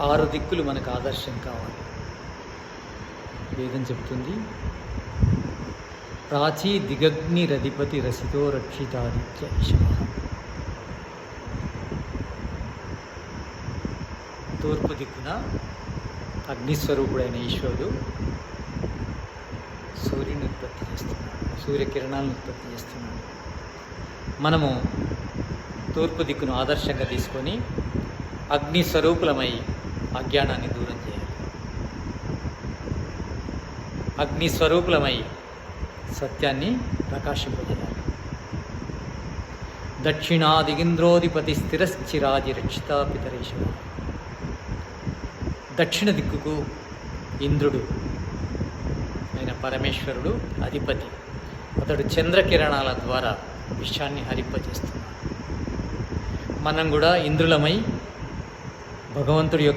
6 దిక్కులు మనకు ఆదర్శం కావాలి. వేదం చెప్తుంది, ప్రాచీ దిగగ్నిరధిపతి రసితో రక్షితాదిత్య ఈశః. తూర్పు దిక్కున అగ్నిస్వరూపుడైన ఈశ్వరుడు సూర్యుని ఉత్పత్తి చేస్తున్నాడు, సూర్యకిరణాలను ఉత్పత్తి చేస్తున్నాడు. మనము తూర్పు దిక్కును ఆదర్శంగా తీసుకొని అగ్ని స్వరూపులమై అజ్ఞానాన్ని దూరం చేయాలి. అగ్ని స్వరూపులమై సత్యాన్ని ప్రకాశింపజేయాలి. దక్షిణాదిగింద్రోధిపతి స్థిరశ్చిరాది రక్షితా పితరేశ్వర. దక్షిణ దిక్కుకు ఇంద్రుడు అయిన పరమేశ్వరుడు అధిపతి. అతడు చంద్రకిరణాల ద్వారా విశ్వాన్ని హరింపజేస్తున్నాడు. మనం కూడా ఇంద్రులమై భగవంతుడి యొక్క